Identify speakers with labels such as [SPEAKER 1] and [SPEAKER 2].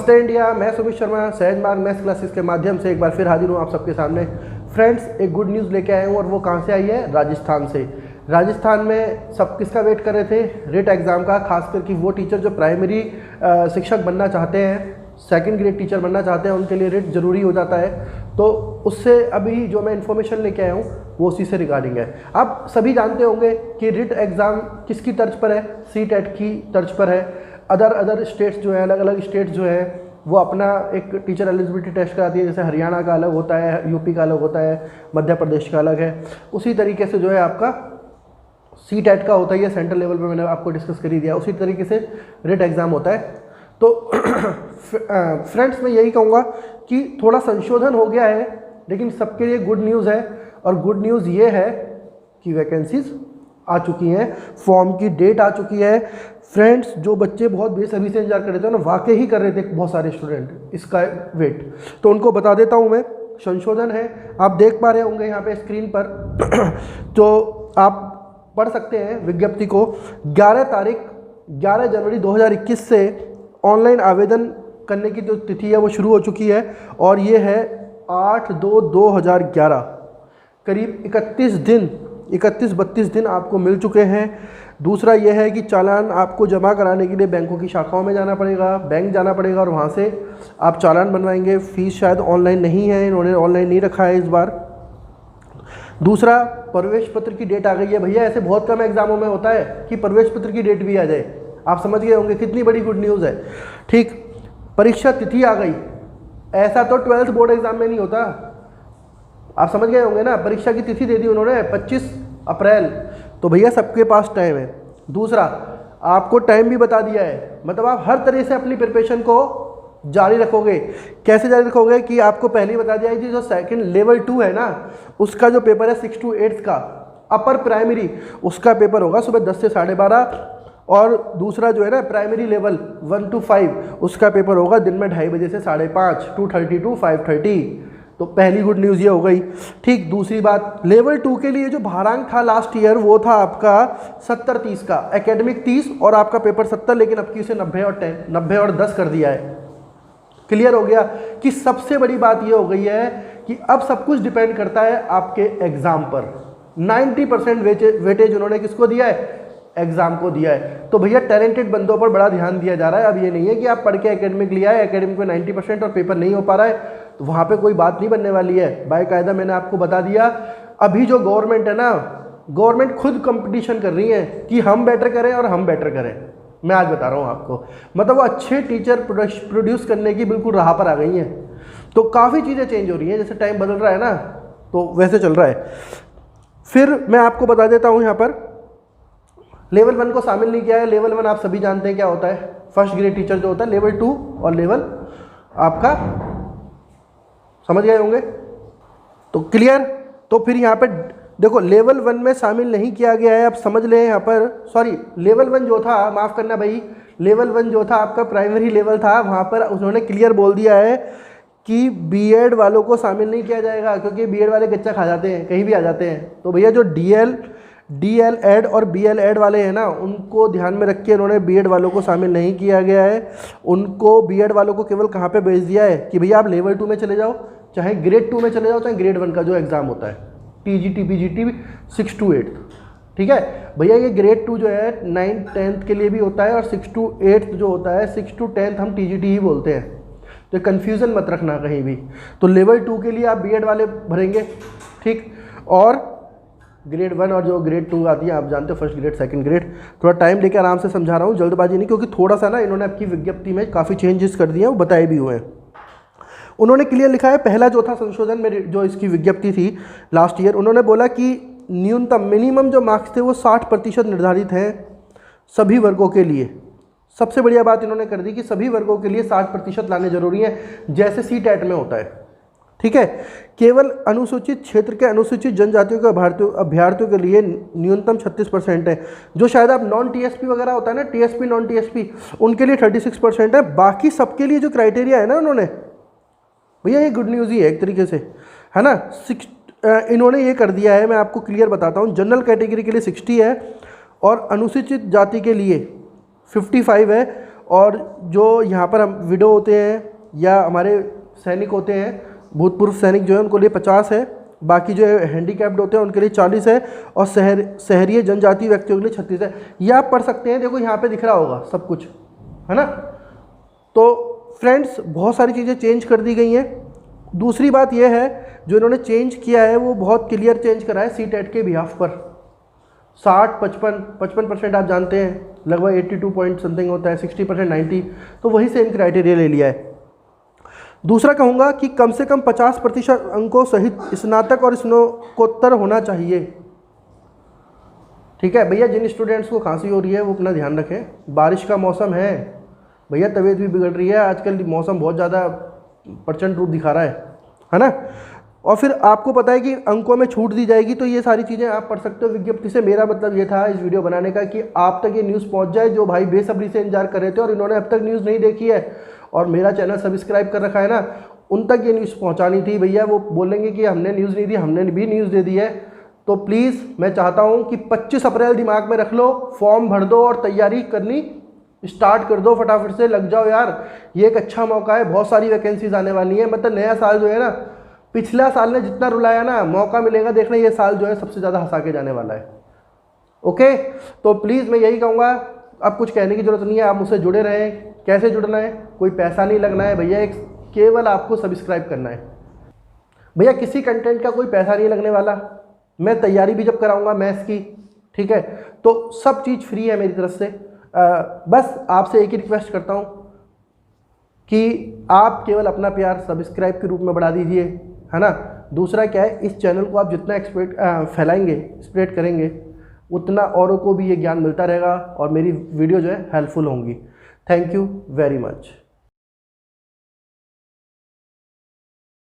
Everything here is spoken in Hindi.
[SPEAKER 1] नमस्ते इंडिया, मैं सुमित शर्मा सहज मार्ग मैथ्स क्लासेस के माध्यम से एक बार फिर हाजिर हूँ आप सबके सामने। फ्रेंड्स, एक गुड न्यूज़ लेके आए हूँ और वो कहाँ से आई है? राजस्थान से। राजस्थान में सब किसका वेट कर रहे थे? रिट एग्ज़ाम का। खास करके वो टीचर जो प्राइमरी शिक्षक बनना चाहते हैं, सेकंड ग्रेड टीचर बनना चाहते हैं, उनके लिए रिट ज़रूरी हो जाता है। तो उससे अभी जो मैं इन्फॉर्मेशन लेके आया हूँ वो उसी से रिगार्डिंग है। आप सभी जानते होंगे कि रिट एग्ज़ाम किसकी तर्ज पर है? CTET की तर्ज पर है। अदर स्टेट्स जो है, अलग अलग स्टेट्स जो है वो अपना एक टीचर एलिजिबिलिटी टेस्ट कराती है। जैसे हरियाणा का अलग होता है, यूपी का अलग होता है, मध्य प्रदेश का अलग है। उसी तरीके से जो है आपका CTET का होता है, ये सेंट्रल लेवल पे मैंने आपको डिस्कस कर ही दिया। उसी तरीके से रिट एग्ज़ाम होता है। तो फ्रेंड्स, मैं यही कहूँगा कि थोड़ा संशोधन हो गया है, लेकिन सबके लिए गुड न्यूज़ है। और गुड न्यूज़ ये है कि वैकेंसीज आ चुकी हैं, फॉर्म की डेट आ चुकी है। फ्रेंड्स, जो बच्चे बहुत बेसब्री से इंतजार कर रहे थे ना, वाकई ही कर रहे थे बहुत सारे स्टूडेंट इसका वेट, तो उनको बता देता हूँ मैं, संशोधन है। आप देख पा रहे होंगे यहाँ पे स्क्रीन पर तो आप पढ़ सकते हैं विज्ञप्ति को। 11 जनवरी 2021 से ऑनलाइन आवेदन करने की जो तिथि है वो शुरू हो चुकी है, और ये है 8/2/2011। करीब 31-32 दिन आपको मिल चुके हैं। दूसरा यह है कि चालान आपको जमा कराने के लिए बैंकों की शाखाओं में जाना पड़ेगा, बैंक जाना पड़ेगा, और वहाँ से आप चालान बनवाएंगे। फीस शायद ऑनलाइन नहीं है, इन्होंने ऑनलाइन नहीं रखा है इस बार। दूसरा, प्रवेश पत्र की डेट आ गई है। भैया, ऐसे बहुत कम एग्जामों में होता है कि प्रवेश पत्र की डेट भी आ जाए। आप समझ गए होंगे कितनी बड़ी गुड न्यूज़ है। ठीक, परीक्षा तिथि आ गई। ऐसा तो 12th बोर्ड एग्जाम में नहीं होता। आप समझ गए होंगे ना, परीक्षा की तिथि दे दी उन्होंने 25 अप्रैल। तो भैया सबके पास टाइम है। दूसरा, आपको टाइम भी बता दिया है, मतलब आप हर तरह से अपनी प्रिपरेशन को जारी रखोगे। कैसे जारी रखोगे कि आपको पहले ही बता दिया है कि जो सेकंड लेवल 2 है ना, उसका जो पेपर है 6 to 8 का अपर प्राइमरी, उसका पेपर होगा सुबह 10 से 12:30। और दूसरा जो है ना प्राइमरी लेवल 1 to 5, उसका पेपर होगा दिन में 2:30 बजे से 5:30, 2:30 to 5:30। तो पहली गुड न्यूज़ ये हो गई। ठीक, दूसरी बात, लेवल 2 के लिए जो भारांक था लास्ट ईयर वो था आपका 70-30 का, एकेडमिक 30 और आपका पेपर 70, लेकिन अब की उसे 90 और 10 कर दिया है। क्लियर हो गया कि सबसे बड़ी बात ये हो गई है कि अब सब कुछ डिपेंड करता है आपके एग्जाम पर। 90% वेटेज उन्होंने किसको दिया है? एग्जाम को दिया है। तो भैया टैलेंटेड बंदों पर बड़ा ध्यान दिया जा रहा है। अब ये नहीं है कि आप पढ़ के एकेडमिक लिया है, एकेडमिक में 90% और पेपर नहीं हो पा रहा है, तो वहाँ पे कोई बात नहीं बनने वाली है। बाकायदा मैंने आपको बता दिया। अभी जो गवर्नमेंट है ना, गवर्नमेंट खुद कंपटीशन कर रही है कि हम बेटर करें और हम बेटर करें। मैं आज बता रहा हूँ आपको, मतलब वो अच्छे टीचर प्रोड्यूस करने की बिल्कुल राह पर आ गई हैं। तो काफ़ी चीज़ें चेंज हो रही हैं, जैसे टाइम बदल रहा है ना, तो वैसे चल रहा है। फिर मैं आपको बता देता हूँ यहाँ पर, लेवल 1 को शामिल नहीं किया है। लेवल 1 आप सभी जानते हैं क्या होता है, फर्स्ट ग्रेड टीचर जो होता है। लेवल 2 और लेवल आपका समझ गए होंगे, तो क्लियर। तो फिर यहाँ पे देखो, लेवल 1 में शामिल नहीं किया गया है, आप समझ लें यहाँ पर। सॉरी, लेवल 1 जो था, माफ़ करना भाई, लेवल 1 जो था आपका प्राइमरी लेवल था, वहाँ पर उन्होंने क्लियर बोल दिया है कि बीएड वालों को शामिल नहीं किया जाएगा, क्योंकि बीएड वाले कच्चा खा जाते हैं, कहीं भी आ जाते हैं। तो भैया जो DL-ED और BL-ED वाले हैं ना, उनको ध्यान में रख के उन्होंने बीएड वालों को शामिल नहीं किया गया है। उनको बीएड वालों को केवल कहाँ पे भेज दिया है कि भैया आप लेवल 2 में चले जाओ, चाहे ग्रेड 2 में चले जाओ, चाहे ग्रेड 1 का जो एग्ज़ाम होता है TGT PGT 6 to 8। ठीक है भैया, ये ग्रेड 2 जो है 9th 10th के लिए भी होता है, और 6 to 8 जो होता है, 6 to 10th हम TGT ही बोलते हैं। तो कन्फ्यूज़न मत रखना कहीं भी। तो लेवल 2 के लिए आप बीएड वाले भरेंगे, ठीक। और ग्रेड 1 और जो ग्रेड 2 आती है, आप जानते हो, फर्स्ट ग्रेड सेकंड ग्रेड। थोड़ा टाइम लेकर आराम से समझा रहा हूँ, जल्दबाजी नहीं, क्योंकि थोड़ा सा ना इन्होंने आपकी विज्ञप्ति में काफ़ी चेंजेस कर दिए हैं, वो बताए भी हुए हैं। उन्होंने क्लियर लिखा है, पहला जो था संशोधन में, जो इसकी विज्ञप्ति थी लास्ट ईयर, उन्होंने बोला कि न्यूनतम मिनिमम जो मार्क्स थे वो 60% निर्धारित हैं सभी वर्गों के लिए। सबसे बढ़िया बात इन्होंने कर दी कि सभी वर्गों के लिए 60% लाने जरूरी है, जैसे CTET में होता है। ठीक है, केवल अनुसूचित क्षेत्र के अनुसूचित जनजातियों के अभ्यर्थियों के लिए न्यूनतम 36% है। जो शायद आप नॉन TSP वगैरह होता है ना, TSP नॉन TSP, उनके लिए 36% है। बाकी सबके लिए जो क्राइटेरिया है ना उन्होंने, भैया ये गुड न्यूज़ ही है एक तरीके से, है ना। इन्होंने ये कर दिया है, मैं आपको क्लियर बताता हूँ। जनरल कैटेगरी के लिए 60 है, और अनुसूचित जाति के लिए 55 है, और जो यहाँ पर हम विडो होते हैं या हमारे सैनिक होते हैं, भूतपूर्व सैनिक जो है उनको लिए 50 है, बाकी जो है हैंडीकैप्ड होते हैं उनके लिए 40 है, और शहरी जनजातीय व्यक्तियों के लिए 36 है। ये आप पढ़ सकते हैं, देखो यहाँ पे दिख रहा होगा सब कुछ, है ना। तो फ्रेंड्स बहुत सारी चीज़ें चेंज कर दी गई हैं। दूसरी बात यह है जो इन्होंने चेंज किया है वो बहुत क्लियर चेंज करा है सीटेट के बिहाफ पर। 55% आप जानते हैं, लगभग 82 पॉइंट समथिंग होता है, 60% 90, तो वही सेम क्राइटेरिया ले लिया है। दूसरा कहूँगा कि कम से कम 50% अंकों सहित स्नातक और स्नातकोत्तर होना चाहिए। ठीक है भैया, जिन स्टूडेंट्स को खांसी हो रही है वो अपना ध्यान रखें, बारिश का मौसम है भैया, तबीयत भी बिगड़ रही है, आजकल मौसम बहुत ज़्यादा प्रचंड रूप दिखा रहा है ना। और फिर आपको पता है कि अंकों में छूट दी जाएगी, तो ये सारी चीज़ें आप पढ़ सकते हो विज्ञप्ति से। मेरा मतलब ये था इस वीडियो बनाने का कि आप तक ये न्यूज़ पहुंच जाए जो भाई बेसब्री से इंतजार कर रहे थे और इन्होंने अब तक न्यूज़ नहीं देखी है और मेरा चैनल सब्सक्राइब कर रखा है ना, उन तक ये न्यूज़ पहुँचानी थी भैया। वो बोलेंगे कि हमने न्यूज़ नहीं दी, हमने भी न्यूज़ दे दी है। तो प्लीज़ मैं चाहता हूँ कि 25 अप्रैल दिमाग में रख लो, फॉर्म भर दो और तैयारी करनी स्टार्ट कर दो, फटाफट से लग जाओ यार। ये एक अच्छा मौका है, बहुत सारी वैकेंसीज आने वाली हैं। मतलब नया साल जो है ना, पिछला साल ने जितना रुलाया ना, मौका मिलेगा देखना ये साल जो है सबसे ज़्यादा हंसा के जाने वाला है। ओके, तो प्लीज़ मैं यही कहूँगा, अब कुछ कहने की ज़रूरत नहीं है, आप मुझसे जुड़े रहें। कैसे जुड़ना है, कोई पैसा नहीं लगना है भैया, एक केवल आपको सब्सक्राइब करना है भैया। किसी कंटेंट का कोई पैसा नहीं लगने वाला, मैं तैयारी भी जब कराऊँगा मैथ्स की, ठीक है, तो सब चीज़ फ्री है मेरी तरफ से। बस आपसे एक ही रिक्वेस्ट करता हूँ कि आप केवल अपना प्यार सब्सक्राइब के रूप में बढ़ा दीजिए, है ना। दूसरा क्या है, इस चैनल को आप जितना फैलाएंगे, स्प्रेड करेंगे, उतना औरों को भी ये ज्ञान मिलता रहेगा और मेरी वीडियो जो है हेल्पफुल होंगी। Thank you very much.